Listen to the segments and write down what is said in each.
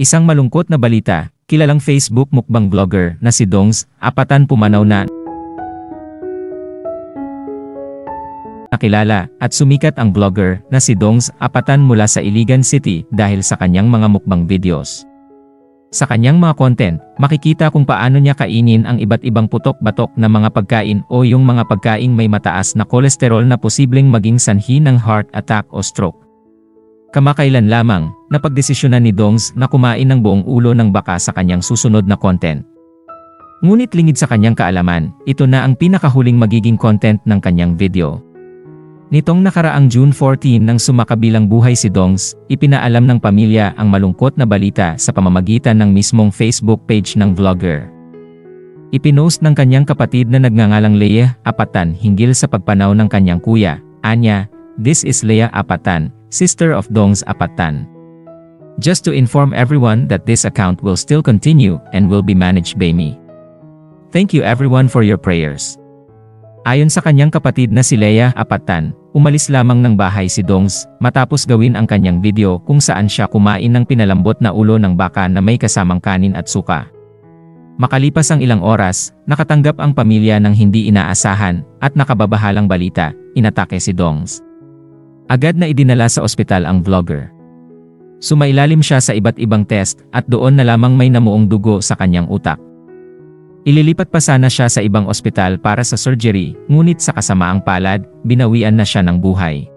Isang malungkot na balita, kilalang Facebook mukbang vlogger na si Dongs Apatan pumanaw na nakilala at sumikat ang vlogger na si Dongs Apatan mula sa Iligan City dahil sa kanyang mga mukbang videos. Sa kanyang mga content, makikita kung paano niya kainin ang iba't ibang putok-batok na mga pagkain o yung mga pagkaing may mataas na kolesterol na posibleng maging sanhi ng heart attack o stroke. Kamakailan lamang, napagdesisyonan ni Dongs na kumain ng buong ulo ng baka sa kanyang susunod na content. Ngunit lingid sa kanyang kaalaman, ito na ang pinakahuling magiging content ng kanyang video. Nitong nakaraang June 14 nang sumakabilang buhay si Dongs, ipinaalam ng pamilya ang malungkot na balita sa pamamagitan ng mismong Facebook page ng vlogger. Ipinost ng kanyang kapatid na nagngangalang Leah Apatan hinggil sa pagpanaw ng kanyang kuya, Anya, "This is Leah Apatan, sister of Dongs Apatan. Just to inform everyone that this account will still continue and will be managed by me. Thank you everyone for your prayers." Ayon sa kanyang kapatid na si Leah Apatan, umalis lamang ng bahay si Dongs matapos gawin ang kanyang video kung saan siya kumain ng pinalambot na ulo ng baka na may kasamang kanin at suka. Makalipas ang ilang oras, nakatanggap ang pamilya ng hindi inaasahan at nakababahalang balita, inatake si Dongs. Agad na idinala sa ospital ang vlogger. Sumailalim siya sa iba't ibang test at doon na lamang may namuong dugo sa kanyang utak. Ililipat pa sana siya sa ibang ospital para sa surgery, ngunit sa kasamaang palad, binawian na siya ng buhay.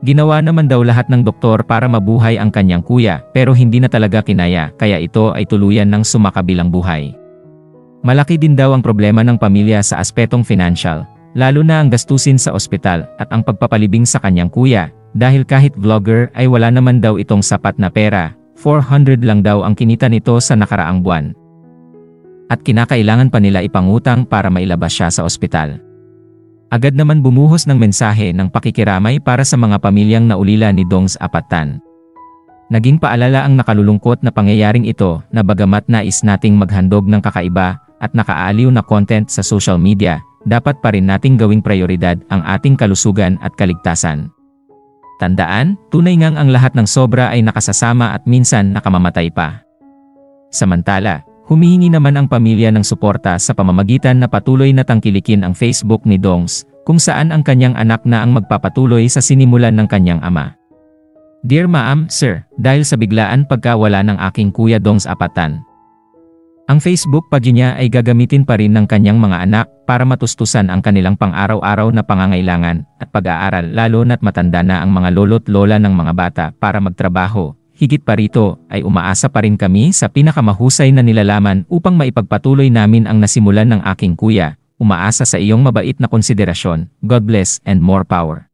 Ginawa naman daw lahat ng doktor para mabuhay ang kanyang kuya pero hindi na talaga kinaya kaya ito ay tuluyan ng sumakabilang buhay. Malaki din daw ang problema ng pamilya sa aspetong financial, lalo na ang gastusin sa ospital at ang pagpapalibing sa kanyang kuya, dahil kahit vlogger ay wala naman daw itong sapat na pera, 400 lang daw ang kinita nito sa nakaraang buwan. At kinakailangan pa nila ipangutang para mailabas siya sa ospital. Agad naman bumuhos ng mensahe ng pakikiramay para sa mga pamilyang naulila ni Dongs Apatan. Naging paalala ang nakalulungkot na pangyayaring ito na bagamat nais nating maghandog ng kakaiba at nakaaliw na content sa social media, dapat pa rin nating gawing prioridad ang ating kalusugan at kaligtasan. Tandaan, tunay ngang ang lahat ng sobra ay nakasasama at minsan nakamamatay pa. Samantala, humihingi naman ang pamilya ng suporta sa pamamagitan na patuloy na tangkilikin ang Facebook ni Dongs, kung saan ang kanyang anak na ang magpapatuloy sa sinimulan ng kanyang ama. "Dear Ma'am, Sir, dahil sa biglaan pagkawala ng aking kuya Dongs Apatan, ang Facebook page niya ay gagamitin pa rin ng kanyang mga anak para matustusan ang kanilang pang-araw-araw na pangangailangan at pag-aaral lalo na't matanda na ang mga lolo't lola ng mga bata para magtrabaho. Higit pa rito ay umaasa pa rin kami sa pinakamahusay na nilalaman upang maipagpatuloy namin ang nasimulan ng aking kuya. Umaasa sa iyong mabait na konsiderasyon. God bless and more power."